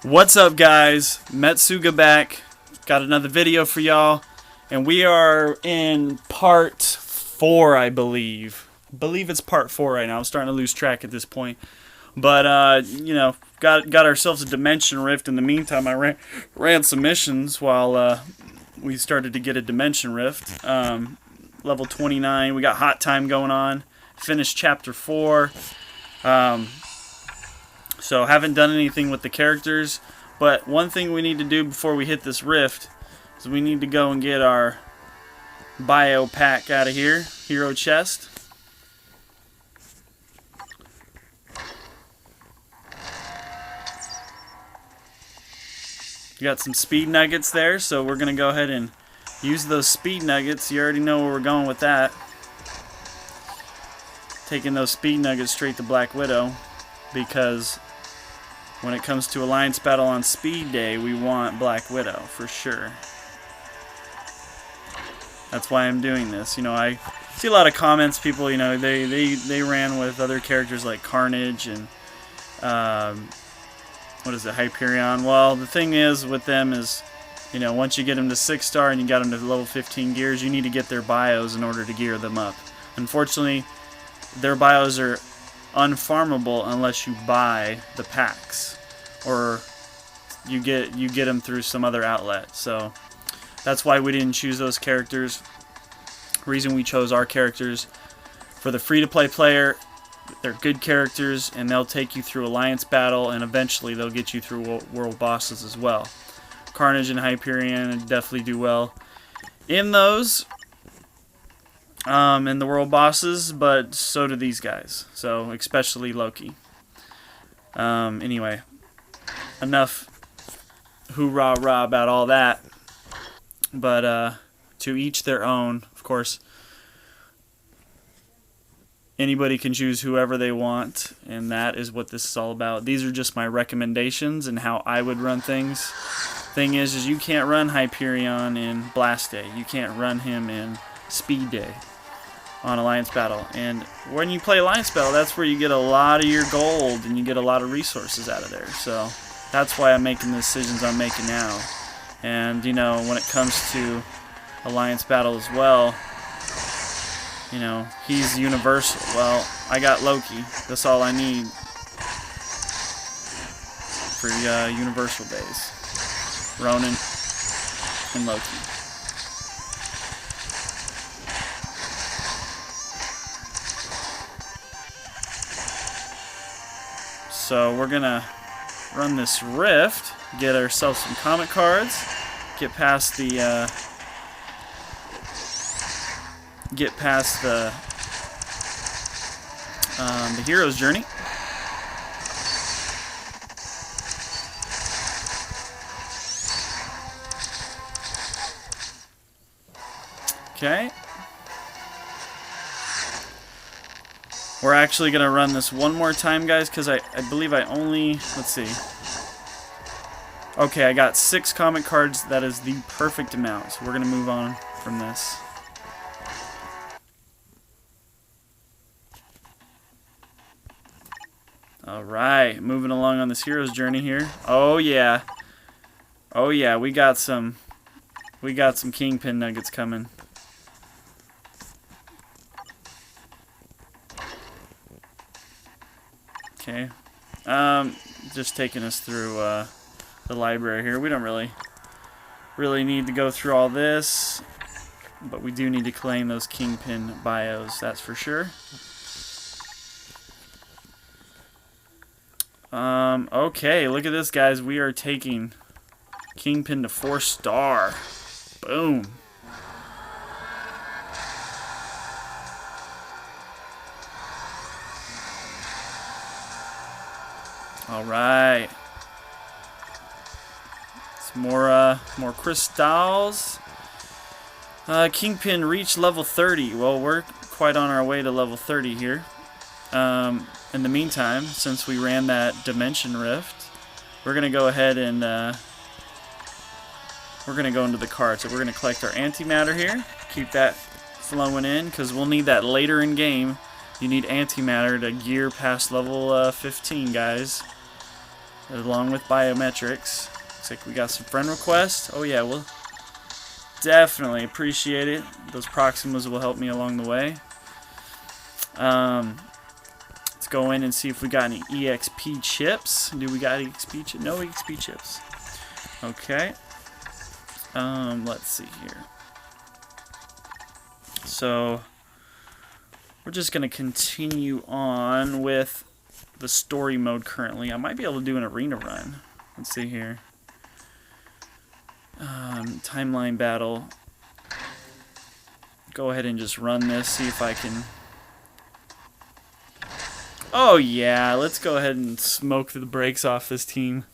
What's up, guys? Metsuga back. Got another video for y'all, and we are in part 4, I believe. It's part 4 right now. I'm starting to lose track at this point. But you know, got ourselves a dimension rift. In the meantime, I ran some missions while we started to get a dimension rift. Level 29. We got hot time going on. Finished chapter 4. So haven't done anything with the characters, but one thing we need to do before we hit this rift is we need to go and get our bio pack out of here, hero chest. You got some speed nuggets there, so we're gonna go ahead and use those speed nuggets. You already know where we're going with that. Taking those speed nuggets straight to Black Widow, because when it comes to Alliance Battle on Speed Day, we want Black Widow for sure. That's why I'm doing this. You know, I see a lot of comments. People, you know, they ran with other characters like Carnage and what is it, Hyperion. Well, the thing is with them is, you know, once you get them to 6-star and you got them to level 15 gears, you need to get their bios in order to gear them up. Unfortunately, their bios are unfarmable unless you buy the packs, or you get them through some other outlet. So that's why we didn't choose those characters. Reason we chose our characters for the free-to-play player, they're good characters and they'll take you through Alliance Battle, and eventually they'll get you through world bosses as well. Carnage and Hyperion definitely do well in those. And the world bosses, but so do these guys. So especially Loki. Anyway, enough hoorah rah about all that. But to each their own. Of course, anybody can choose whoever they want, and that is what this is all about. These are just my recommendations and how I would run things. Thing is you can't run Hyperion in Blast Day. You can't run him in Speed Day on Alliance Battle. And when you play Alliance Battle, that's where you get a lot of your gold and you get a lot of resources out of there. So that's why I'm making the decisions I'm making now. And you know, when it comes to Alliance Battle as well, you know, he's universal. Well, I got Loki. That's all I need for universal days. Ronan and Loki. So we're gonna run this rift, get ourselves some comic cards, get past the hero's journey. Okay. We're actually going to run this one more time, guys, because I believe I only... Let's see. Okay, I got 6 comic cards. That is the perfect amount. So we're going to move on from this. Alright, moving along on this hero's journey here. Oh, yeah. Oh, yeah, we got some Kingpin nuggets coming. Okay, just taking us through the library here. We don't really need to go through all this, but we do need to claim those Kingpin bios, that's for sure. Okay, look at this, guys. We are taking Kingpin to 4-star. Boom. All right. Some more crystals. Kingpin reached level 30. Well, we're quite on our way to level 30 here. In the meantime, since we ran that dimension rift, we're gonna go ahead and we're gonna go into the cards. So we're gonna collect our antimatter here. Keep that flowing in, because we'll need that later in game. You need antimatter to gear past level 15, guys. along with biometrics. Looks like we got some friend requests. Oh yeah, we'll definitely appreciate it. Those Proximas will help me along the way. Let's go in and see if we got any EXP chips. Do we got EXP chips? No EXP chips. Okay. Let's see here. So we're just going to continue on with the story mode currently. I might be able to do an arena run. Let's see here. Timeline battle. Go ahead and just run this, see if I can... Oh yeah, let's go ahead and smoke the brakes off this team.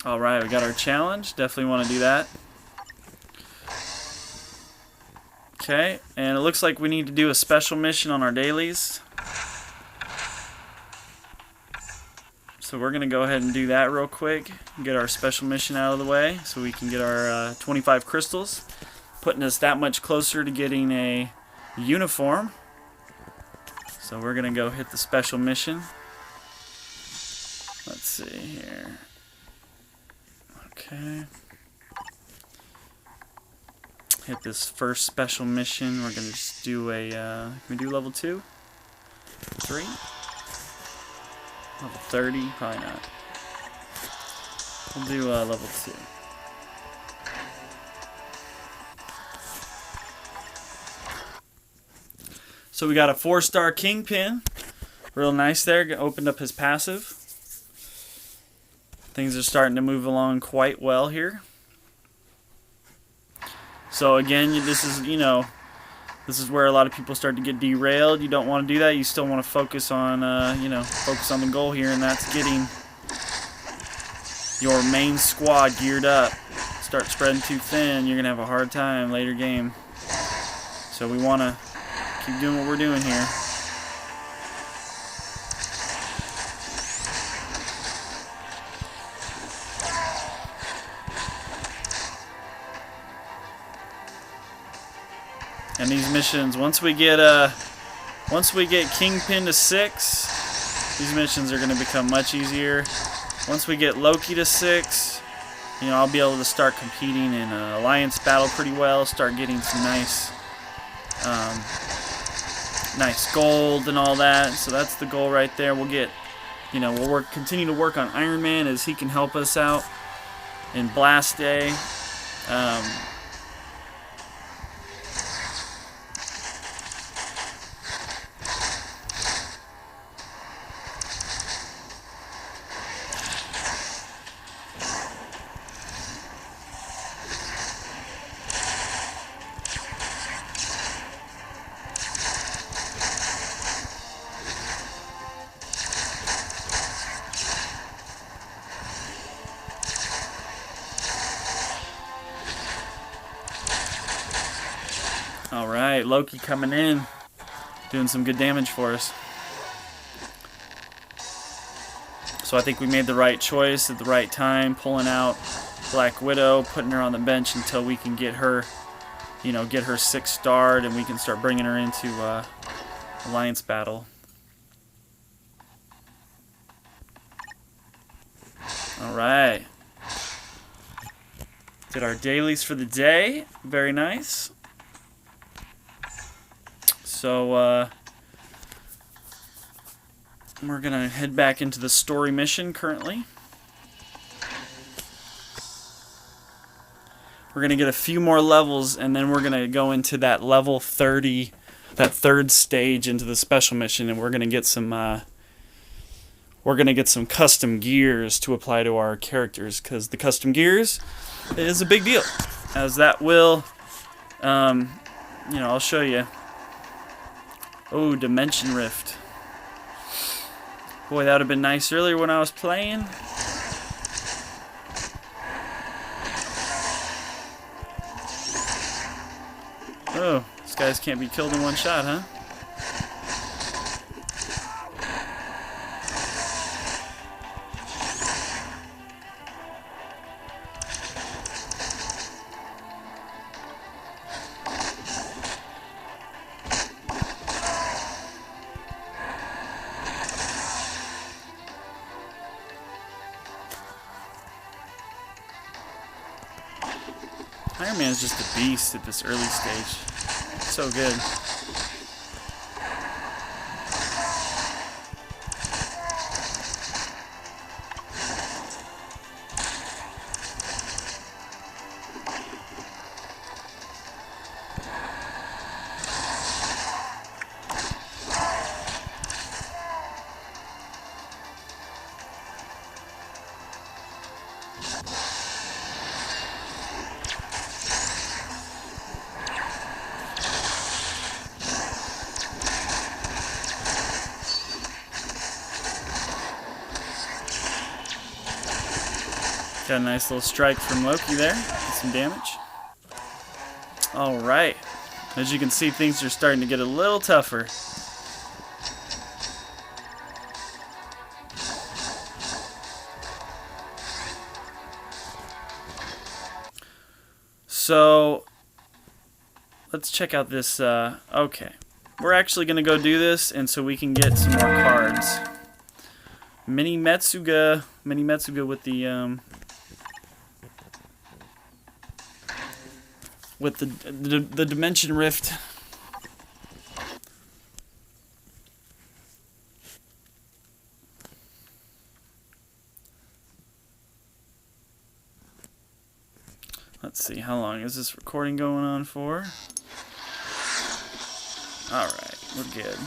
Alright, we got our challenge. Definitely want to do that. Okay, and it looks like we need to do a special mission on our dailies. So we're going to go ahead and do that real quick. Get our special mission out of the way so we can get our 25 crystals. Putting us that much closer to getting a uniform. So we're going to go hit the special mission. Let's see here. Okay. Hit this first special mission. We're going to just do a, can we do level 2? 3? Level 30? Probably not. We'll do level 2. So we got a 4-star Kingpin. Real nice there. Opened up his passive. Things are starting to move along quite well here. So again, this is, you know, this is where a lot of people start to get derailed. You don't want to do that. You still want to focus on, you know, focus on the goal here, and that's getting your main squad geared up. Start spreading too thin, you're gonna have a hard time later game. So we want to keep doing what we're doing here. And these missions, once we get Kingpin to 6, these missions are going to become much easier. Once we get Loki to 6, you know, I'll be able to start competing in Alliance battle pretty well. Start getting some nice, nice gold and all that. So that's the goal right there. We'll get, you know, we'll continue to work on Iron Man as he can help us out in Blast Day. Alright, Loki coming in, doing some good damage for us. So I think we made the right choice at the right time, pulling out Black Widow, putting her on the bench until we can get her, you know, get her 6-starred, and we can start bringing her into Alliance battle. Alright. Did our dailies for the day. Very nice. So, we're going to head back into the story mission currently. We're going to get a few more levels, and then we're going to go into that level 30, that third stage into the special mission, and we're going to get some custom gears to apply to our characters, because the custom gears is a big deal, as that will, you know, I'll show you. Oh, Dimension Rift. Boy, that would have been nice earlier when I was playing. Oh, these guys can't be killed in one shot, huh? Iron Man is just a beast at this early stage. So good. Got a nice little strike from Loki there. Get some damage. Alright. As you can see, things are starting to get a little tougher. So, let's check out this. Okay. We're actually going to go do this, and so we can get some more cards. Mini Metsuga with the Dimension Rift. Let's see, how long is this recording going on for? Alright, we're good.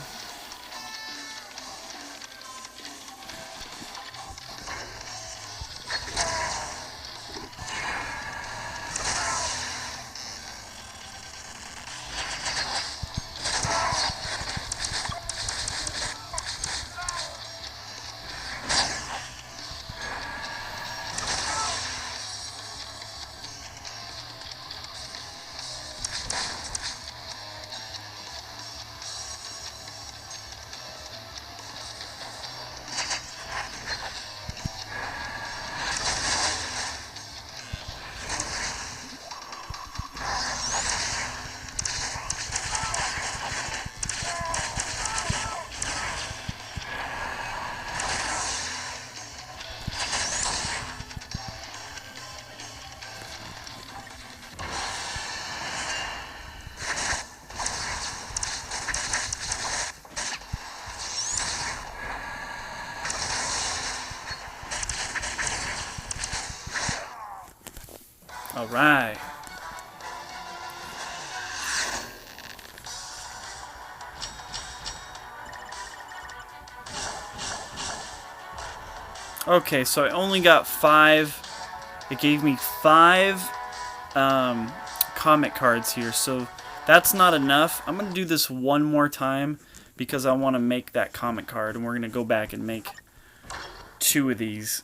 Alright. Okay, so I only got 5. It gave me 5 comic cards here, so that's not enough. I'm going to do this one more time because I want to make that comic card, and we're going to go back and make 2 of these.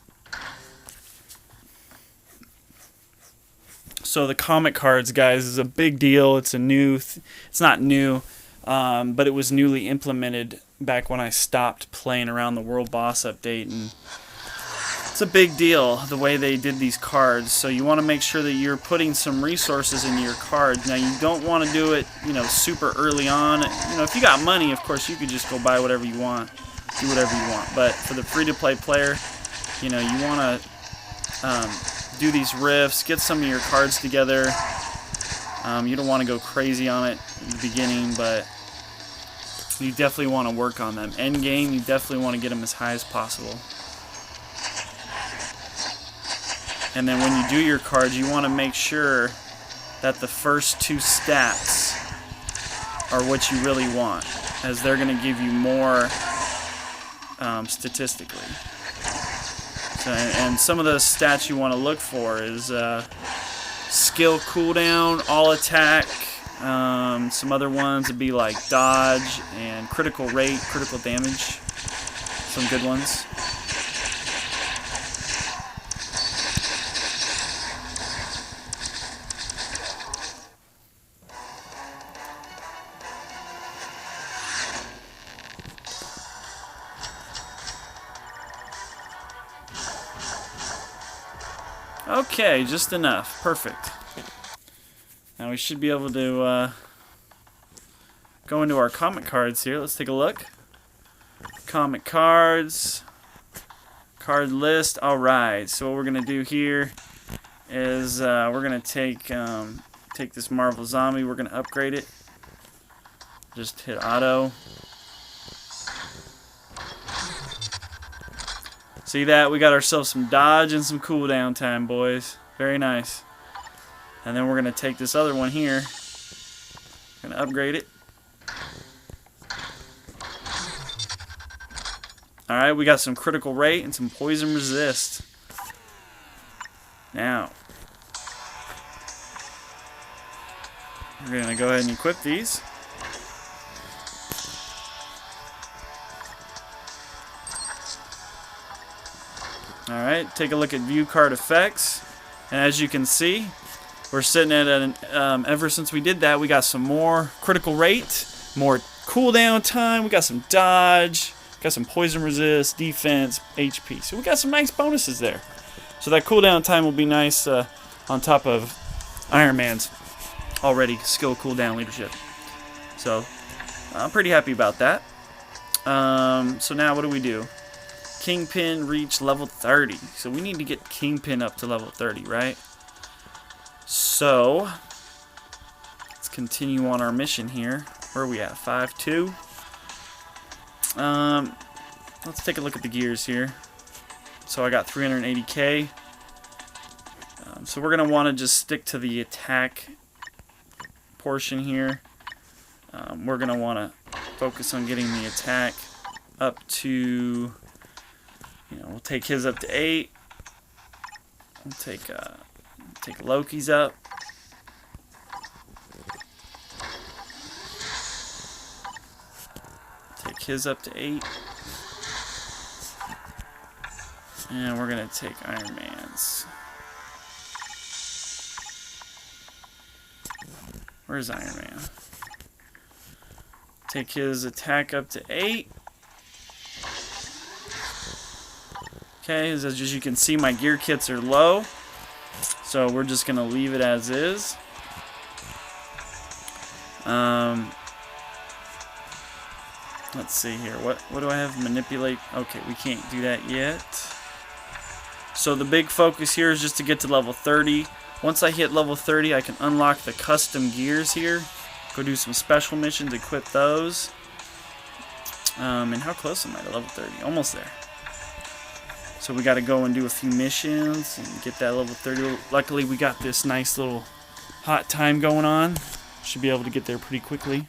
So the comic cards, guys, is a big deal. It's a new, it's not new, but it was newly implemented back when I stopped playing around the World Boss update, and it's a big deal the way they did these cards. So you want to make sure that you're putting some resources into your cards. Now you don't want to do it, super early on. If you got money, of course, you could just go buy whatever you want, do whatever you want. But for the free-to-play player, you want to do these rifts, get some of your cards together. You don't want to go crazy on it in the beginning, but you definitely want to work on them. End game, you definitely want to get them as high as possible. And then when you do your cards, you want to make sure that the first 2 stats are what you really want, as they're going to give you more statistically. So, and some of the stats you want to look for is skill cooldown, all attack, Some other ones would be like dodge and critical rate, critical damage. Some good ones. Okay, just enough. Perfect. Now we should be able to go into our comic cards here. Let's take a look. Comic cards. Card list. Alright, so what we're going to do here is we're going to take this Marvel Zombie. We're going to upgrade it. Just hit auto. See that? We got ourselves some dodge and some cooldown time, boys. Very nice. And then we're going to take this other one here. Going to upgrade it. Alright, we got some critical rate and some poison resist. Now, we're going to go ahead and equip these. Alright, take a look at view card effects. And as you can see, we're sitting at an, ever since we did that, we got some more critical rate, more cooldown time, we got some dodge, got some poison resist, defense, HP. So we got some nice bonuses there. So that cooldown time will be nice on top of Iron Man's already skill cooldown leadership. So I'm pretty happy about that. So now what do we do? Kingpin reach level 30. So we need to get Kingpin up to level 30, right? So let's continue on our mission here. Where are we at? 5-2. Let's take a look at the gears here. So I got 380k. So we're going to want to just stick to the attack portion here. We're going to want to focus on getting the attack up to, we'll take his up to 8. We'll take Loki's up. Take his up to 8. And we're going to take Iron Man's. Where's Iron Man? Take his attack up to 8. Okay, as you can see, my gear kits are low. So we're just going to leave it as is. Let's see here. What do I have? Manipulate. Okay, we can't do that yet. So the big focus here is just to get to level 30. Once I hit level 30, I can unlock the custom gears here. Go do some special missions, equip those. And how close am I to level 30? Almost there. So we got to go and do a few missions and get that level 30. Luckily, we got this nice little hot time going on. Should be able to get there pretty quickly.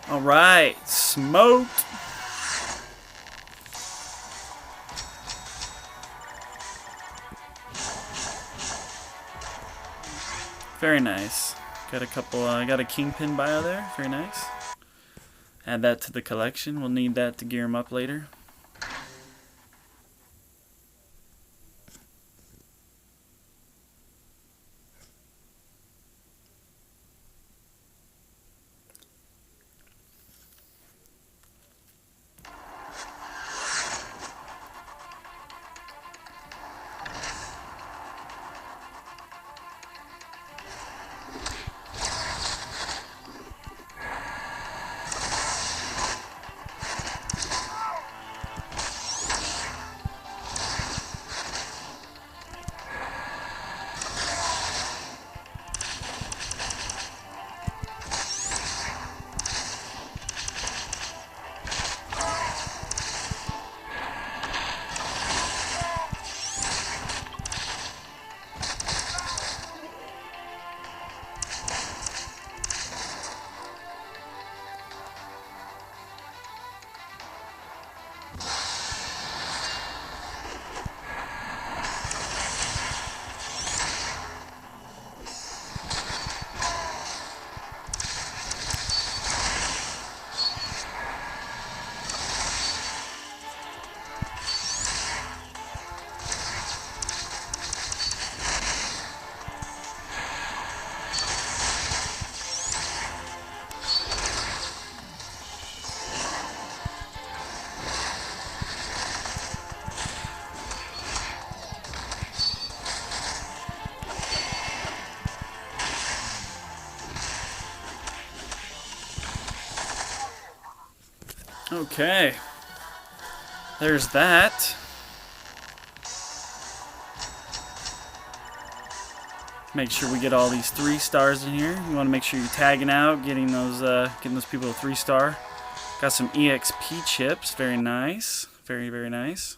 Alright, smoked. Very nice. Got a couple. Got a Kingpin bio there. Very nice. Add that to the collection. We'll need that to gear him up later. Okay. There's that. Make sure we get all these 3 stars in here. You want to make sure you're tagging out, getting those people a 3-star. Got some EXP chips. Very nice. Very, very nice.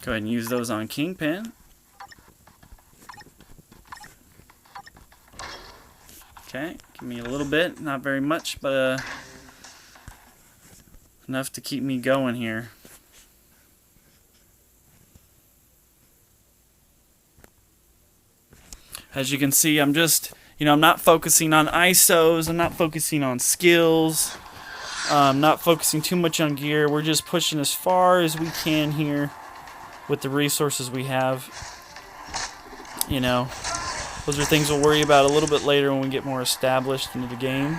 Go ahead and use those on Kingpin. Okay, give me a little bit, not very much, but enough to keep me going here. As you can see, I'm just, I'm not focusing on ISOs, I'm not focusing on skills, I'm not focusing too much on gear. We're just pushing as far as we can here with the resources we have. Those are things we'll worry about a little bit later when we get more established into the game.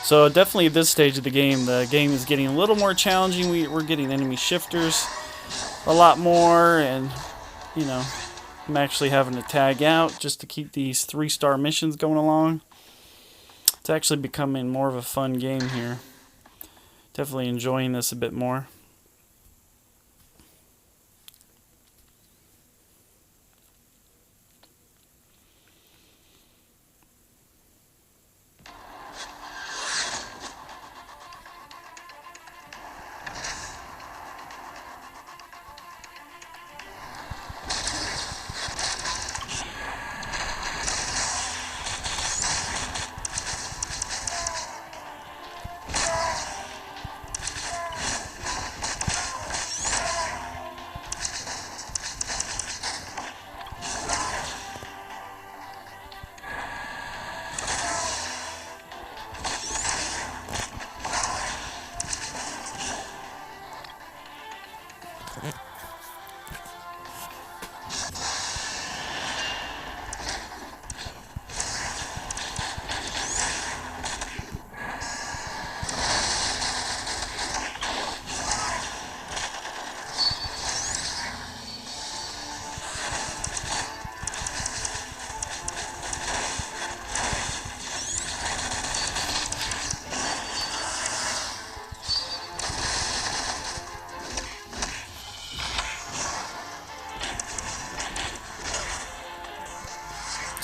So definitely at this stage of the game is getting a little more challenging. We're getting enemy shifters a lot more, and I'm actually having to tag out just to keep these 3-star missions going along. It's actually becoming more of a fun game here. Definitely enjoying this a bit more.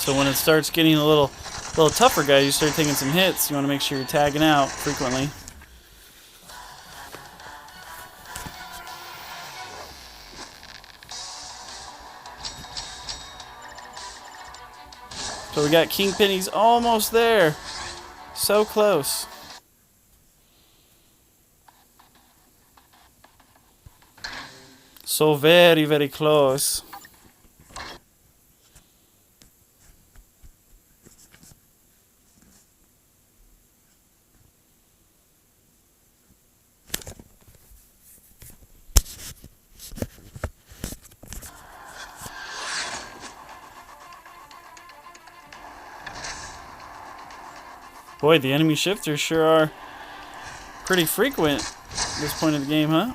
So when it starts getting a little tougher, guys, you start taking some hits. You want to make sure you're tagging out frequently. So we got Kingpin. He's almost there. So close. So very, very close. Boy, the enemy shifters sure are pretty frequent at this point of the game, huh?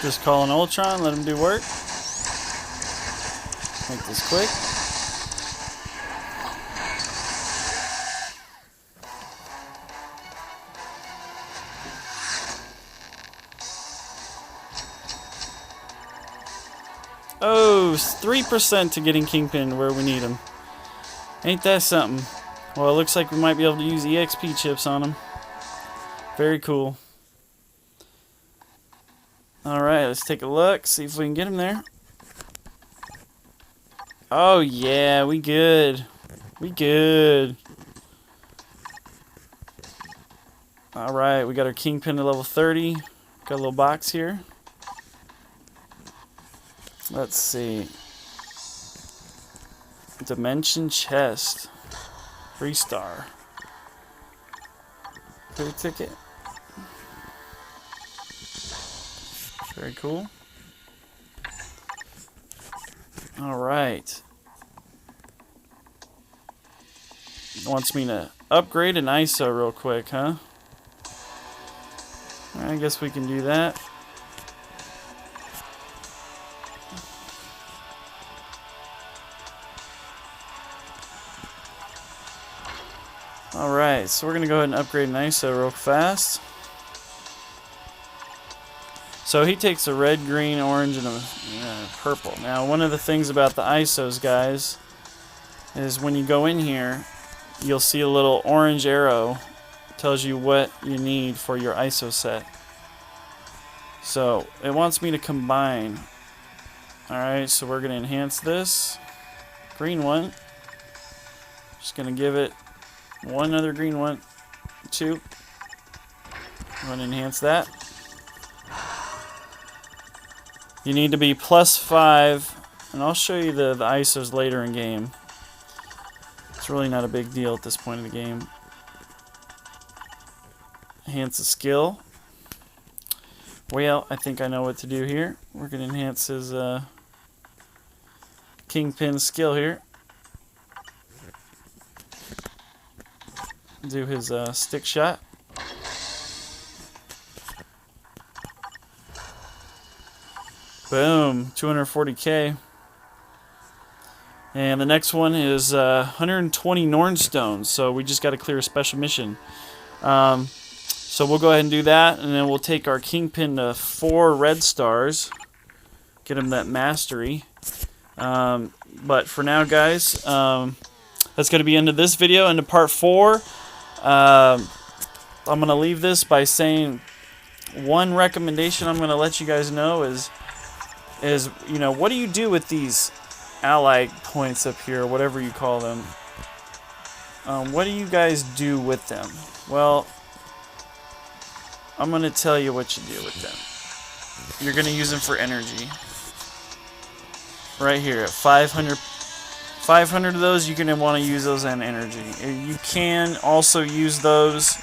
Just call an Ultron, let him do work. Make this quick. Oh, 3% to getting Kingpin where we need him. Ain't that something? Well, it looks like we might be able to use EXP chips on him. Very cool. Alright, let's take a look, see if we can get him there. Oh yeah, we good. We good. Alright, we got our Kingpin to level 30. Got a little box here. Let's see. Dimension chest. 3-star. Clear ticket. Very cool. Alright. Wants me to upgrade an ISO real quick, huh? I guess we can do that. Alright, so we're going to go ahead and upgrade an ISO real fast. So he takes a red, green, orange, and a purple. Now, one of the things about the ISOs, guys, is when you go in here, you'll see a little orange arrow. Tells you what you need for your ISO set. So, it wants me to combine. Alright, so we're going to enhance this. Green one. Just going to give it one other green one. 2. I'm going to enhance that. You need to be +5, and I'll show you the ISOs later in game. It's really not a big deal at this point in the game. Enhance the skill. Well, I think I know what to do here. We're going to enhance his Kingpin skill here. Do his stick shot. Boom, 240k. And the next one is 120 Nornstones, so we just got to clear a special mission. So we'll go ahead and do that, and then we'll take our Kingpin to 4 red stars. Get him that mastery. But for now, guys, that's going to be the end of this video. Into part 4, I'm going to leave this by saying one recommendation I'm going to let you guys know is what do you do with these ally points up here, whatever you call them? What do you guys do with them? Well, I'm going to tell you what you do with them. You're going to use them for energy. Right here, 500 of those, you're going to want to use those in energy. You can also use those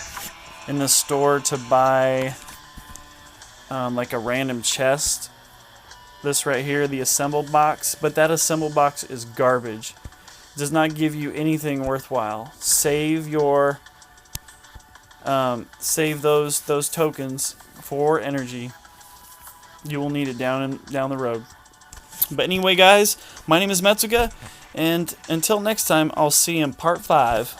in the store to buy like a random chest. This right here, the assembled box, but that assembled box is garbage. It does not give you anything worthwhile. Save your save those tokens for energy. You will need it down the road. But anyway, guys, my name is Metsuga, and until next time, I'll see you in part 5.